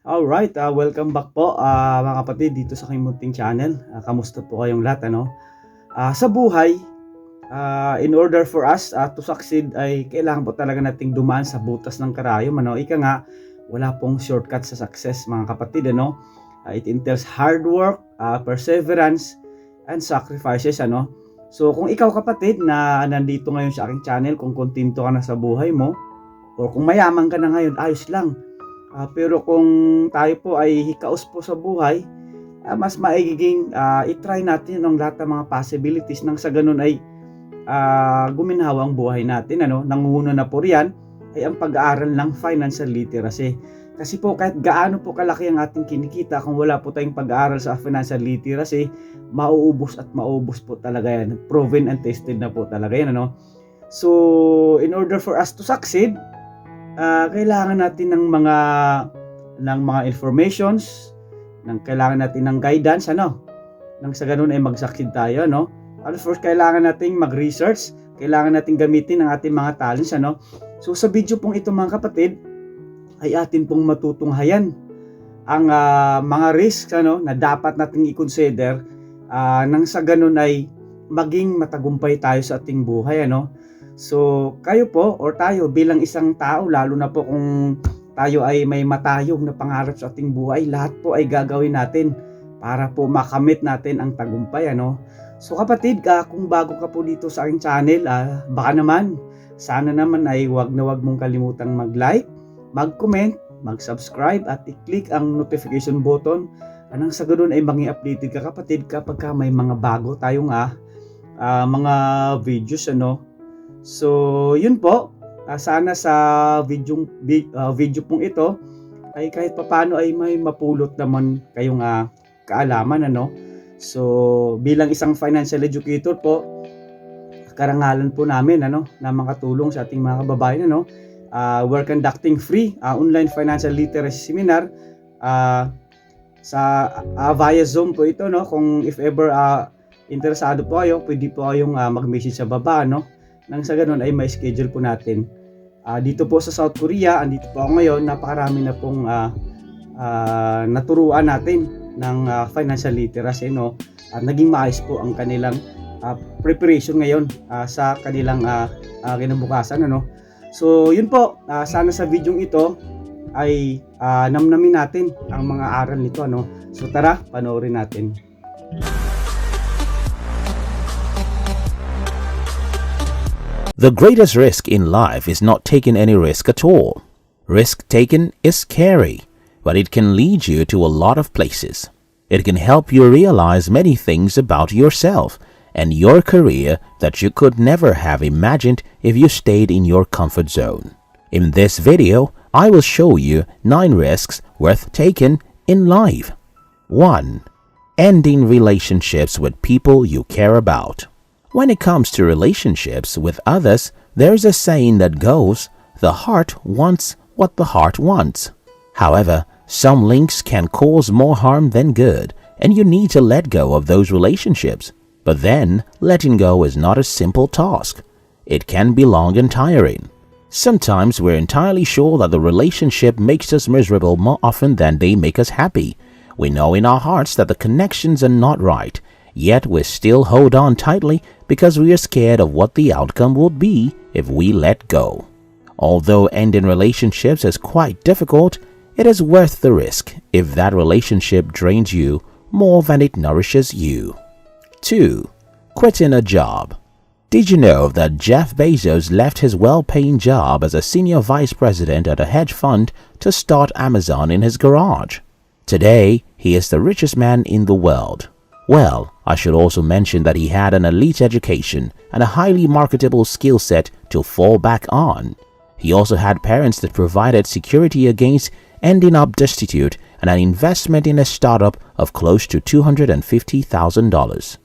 Alright, welcome back po mga kapatid dito sa aking munting channel. Kamusta po kayong lahat ano? Sa buhay, in order for us to succeed ay kailangan po talaga nating dumaan sa butas ng karayom ano. Ika nga, wala pong shortcut sa success mga kapatid ano. It entails hard work, perseverance, and sacrifices ano. So kung ikaw kapatid na nandito ngayon sa aking channel, kung kontento ka na sa buhay mo, o kung mayaman ka na ngayon, ayos lang. Pero kung tayo po ay hikaos po sa buhay, mas maigiging i-try natin ang lahat ng mga possibilities nang sa ganun ay guminhawa ang buhay natin. Ano? Nangunguna na po riyan ay ang pag-aaral ng financial literacy. Kasi po kahit gaano po kalaki ang ating kinikita, kung wala po tayong pag-aaral sa financial literacy, mauubos at maubos po talaga yan. Proven and tested na po talaga yan. Ano? So, in order for us to succeed, kailangan natin ng mga informations, kailangan natin ng guidance ano. Nang sa ganun ay mag-succeed tayo no. First kailangan nating mag-research, kailangan nating gamitin ang ating mga talents ano. So sa video pong ito mga kapatid ay atin pong matutunghayan ang mga risks ano na dapat nating i-consider nang sa ganun ay maging matagumpay tayo sa ating buhay ano. So, kayo po or tayo bilang isang tao, lalo na po kung tayo ay may matayog na pangarap sa ating buhay, lahat po ay gagawin natin para po makamit natin ang tagumpay, ano? So kapatid, kung bago ka po dito sa aking channel, baka naman, sana naman ay wag mong kalimutang mag-like, mag-comment, mag-subscribe at i-click ang notification button. Anang sa ganoon ay maging updated ka kapatid kapag may mga bago tayong mga videos, ano? So, yun po. Sana sa video pong ito ay kahit papano ay may mapulot naman kayong kaalaman ano. So, bilang isang financial educator po, karangalan po namin ano na makatulong sa ating mga kababayan ano. We're conducting free online financial literacy seminar sa via Zoom po ito no. Kung if ever interesado po kayo, pwede po kayong mag-message sa baba no. Nang sa ganun ay may schedule po natin. Dito po sa South Korea, andito po ako ngayon, napakarami na pong naturuan natin ng financial literacy no. At naging maayos po ang kanilang preparation ngayon sa kanilang kinabukasan ano. So yun po, sana sa video ito ay namnamin natin ang mga aral nito ano. So tara, panoorin natin. The greatest risk in life is not taking any risk at all. Risk taken is scary, but it can lead you to a lot of places. It can help you realize many things about yourself and your career that you could never have imagined if you stayed in your comfort zone. In this video, I will show you 9 risks worth taking in life. 1. Ending relationships with people you care about. When it comes to relationships with others, there's a saying that goes, the heart wants what the heart wants. However, some links can cause more harm than good, and you need to let go of those relationships. But then, letting go is not a simple task. It can be long and tiring. Sometimes we're entirely sure that the relationship makes us miserable more often than they make us happy. We know in our hearts that the connections are not right, yet we still hold on tightly because we are scared of what the outcome will be if we let go. Although ending relationships is quite difficult, it is worth the risk if that relationship drains you more than it nourishes you. 2. Quitting a job. Did you know that Jeff Bezos left his well-paying job as a senior vice president at a hedge fund to start Amazon in his garage? Today, he is the richest man in the world. Well, I should also mention that he had an elite education and a highly marketable skill set to fall back on. He also had parents that provided security against ending up destitute and an investment in a startup of close to $250,000.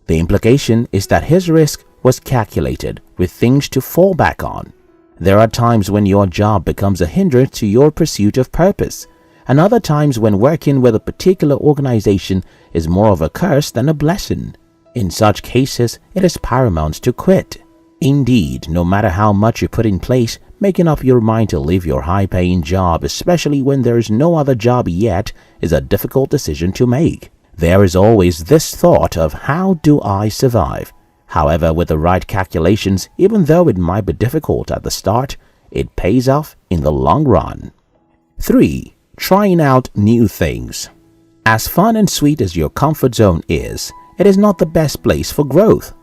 The implication is that his risk was calculated with things to fall back on. There are times when your job becomes a hindrance to your pursuit of purpose, and other times when working with a particular organization is more of a curse than a blessing. In such cases, it is paramount to quit. Indeed, no matter how much you put in place, Making up your mind to leave your high-paying job, especially when there is no other job yet, is a difficult decision to make. There is always this thought of how do I survive? However, with the right calculations, even though it might be difficult at the start, it pays off in the long run. 3. Trying out new things. As fun and sweet as your comfort zone is, it is not the best place for growth.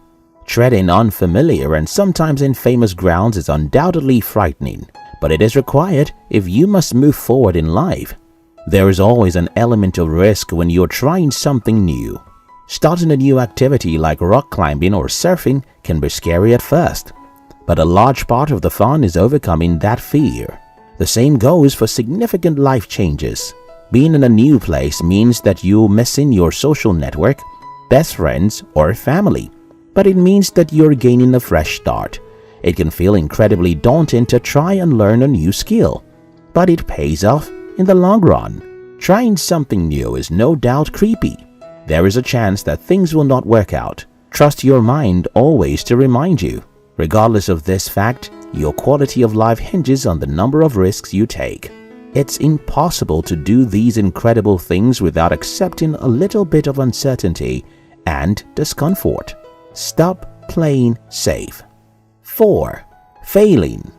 Treading unfamiliar and sometimes infamous grounds is undoubtedly frightening, but it is required if you must move forward in life. There is always an element of risk when you're trying something new. Starting a new activity like rock climbing or surfing can be scary at first, but a large part of the fun is overcoming that fear. The same goes for significant life changes. Being in a new place means that you're missing your social network, best friends, or family. But it means that you're gaining a fresh start. It can feel incredibly daunting to try and learn a new skill, but it pays off in the long run. Trying something new is no doubt creepy. There is a chance that things will not work out. Trust your mind always to remind you. Regardless of this fact, your quality of life hinges on the number of risks you take. It's impossible to do these incredible things without accepting a little bit of uncertainty and discomfort. Stop playing safe. 4. Failing.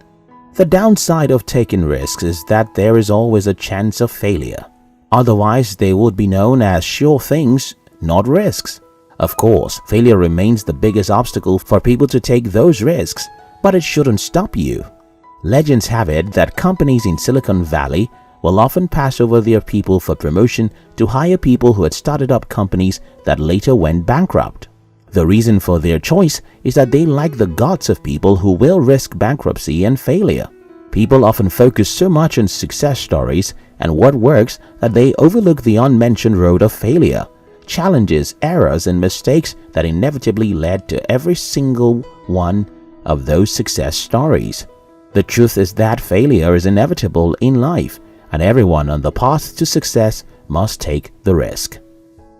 The downside of taking risks is that there is always a chance of failure. Otherwise, they would be known as sure things, not risks. Of course, failure remains the biggest obstacle for people to take those risks, but it shouldn't stop you. Legends have it that companies in Silicon Valley will often pass over their people for promotion to hire people who had started up companies that later went bankrupt. The reason for their choice is that they like the guts of people who will risk bankruptcy and failure. People often focus so much on success stories and what works that they overlook the unmentioned road of failure, challenges, errors, and mistakes that inevitably led to every single one of those success stories. The truth is that failure is inevitable in life, and everyone on the path to success must take the risk.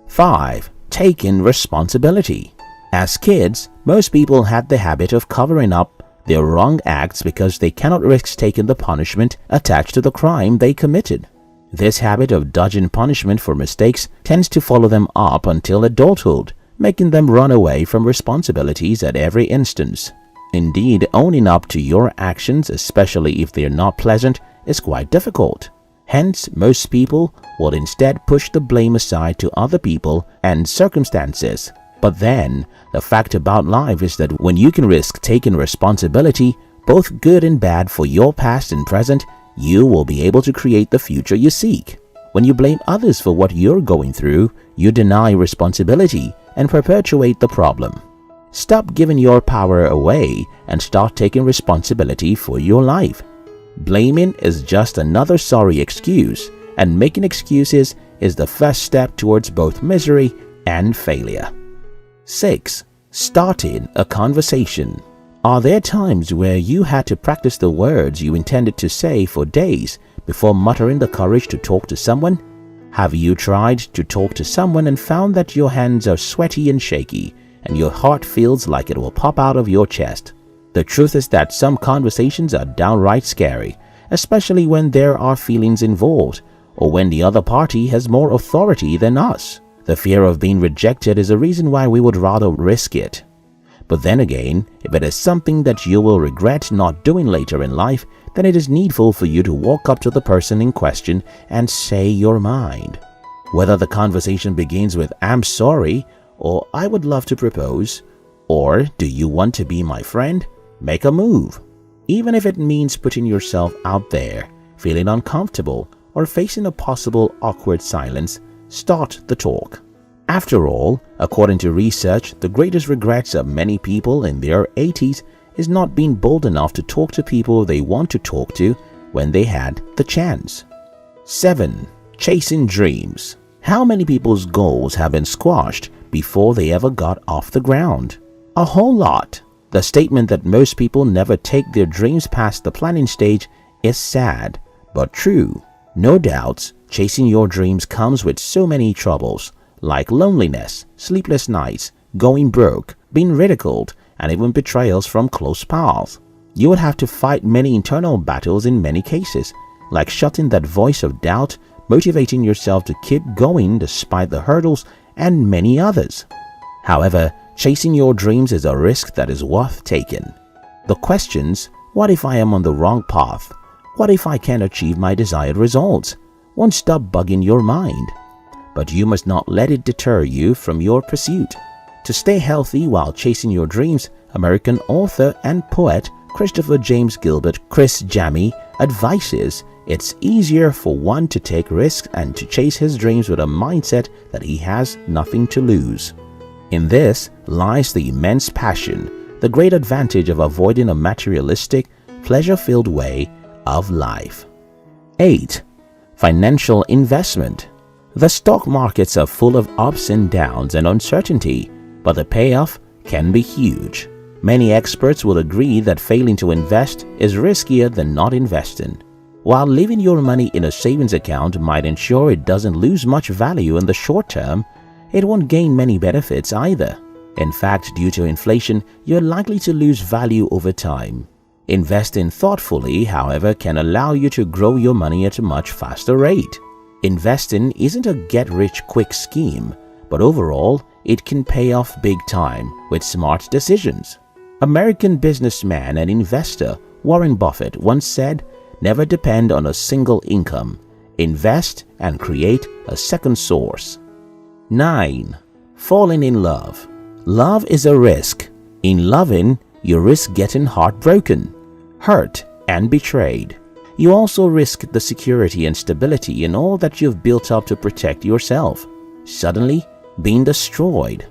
5. Taking responsibility. As kids, most people had the habit of covering up their wrong acts because they cannot risk taking the punishment attached to the crime they committed. This habit of dodging punishment for mistakes tends to follow them up until adulthood, making them run away from responsibilities at every instance. Indeed, owning up to your actions, especially if they are not pleasant, is quite difficult. Hence, most people will instead push the blame aside to other people and circumstances. But then, the fact about life is that when you can risk taking responsibility, both good and bad, for your past and present, you will be able to create the future you seek. When you blame others for what you're going through, you deny responsibility and perpetuate the problem. Stop giving your power away and start taking responsibility for your life. Blaming is just another sorry excuse, and making excuses is the first step towards both misery and failure. 6. Starting a conversation. Are there times where you had to practice the words you intended to say for days before muttering the courage to talk to someone? Have you tried to talk to someone and found that your hands are sweaty and shaky and your heart feels like it will pop out of your chest? The truth is that some conversations are downright scary, especially when there are feelings involved or when the other party has more authority than us. The fear of being rejected is a reason why we would rather risk it. But then again, if it is something that you will regret not doing later in life, then it is needful for you to walk up to the person in question and say your mind. Whether the conversation begins with "I'm sorry" or "I would love to propose," or "Do you want to be my friend?" make a move. Even if it means putting yourself out there, feeling uncomfortable, or facing a possible awkward silence, start the talk. After all, according to research, the greatest regrets of many people in their 80s is not being bold enough to talk to people they want to talk to when they had the chance. 7. Chasing dreams. How many people's goals have been squashed before they ever got off the ground? A whole lot. The statement that most people never take their dreams past the planning stage is sad, but true. No doubts, chasing your dreams comes with so many troubles, like loneliness, sleepless nights, going broke, being ridiculed, and even betrayals from close pals. You would have to fight many internal battles in many cases, like shutting that voice of doubt, motivating yourself to keep going despite the hurdles, and many others. However, chasing your dreams is a risk that is worth taking. The questions, what if I am on the wrong path? What if I can't achieve my desired results? Won't stop bugging your mind. But you must not let it deter you from your pursuit. To stay healthy while chasing your dreams, American author and poet Christopher James Gilbert Chris Jammy advises it's easier for one to take risks and to chase his dreams with a mindset that he has nothing to lose. In this lies the immense passion, the great advantage of avoiding a materialistic, pleasure-filled way of life. 8. Financial investment. The stock markets are full of ups and downs and uncertainty, but the payoff can be huge. Many experts will agree that failing to invest is riskier than not investing. While leaving your money in a savings account might ensure it doesn't lose much value in the short term, it won't gain many benefits either. In fact, due to inflation, you're likely to lose value over time. Investing thoughtfully, however, can allow you to grow your money at a much faster rate. Investing isn't a get-rich-quick scheme, but overall, it can pay off big time with smart decisions. American businessman and investor Warren Buffett once said, "Never depend on a single income. Invest and create a second source." 9. Falling in love. Love is a risk. In loving, you risk getting heartbroken, hurt, and betrayed. You also risk the security and stability in all that you've built up to protect yourself, suddenly being destroyed.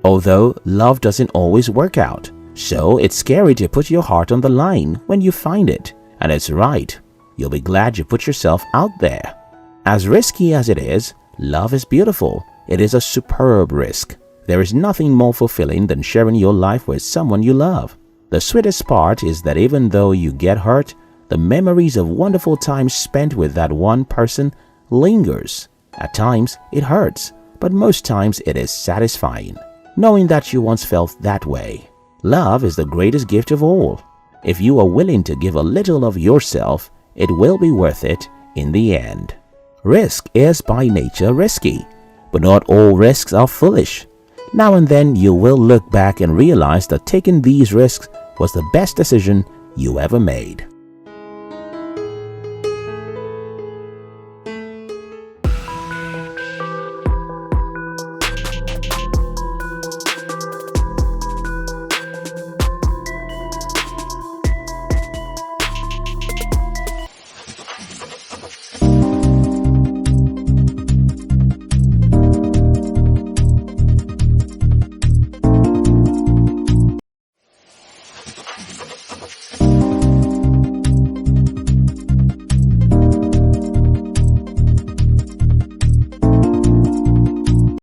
Although love doesn't always work out, so it's scary to put your heart on the line when you find it, and it's right. You'll be glad you put yourself out there. As risky as it is, love is beautiful. It is a superb risk. There is nothing more fulfilling than sharing your life with someone you love. The sweetest part is that even though you get hurt, the memories of wonderful times spent with that one person lingers. At times, it hurts, but most times it is satisfying, knowing that you once felt that way. Love is the greatest gift of all. If you are willing to give a little of yourself, it will be worth it in the end. Risk is by nature risky, but not all risks are foolish. Now and then you will look back and realize that taking these risks was the best decision you ever made.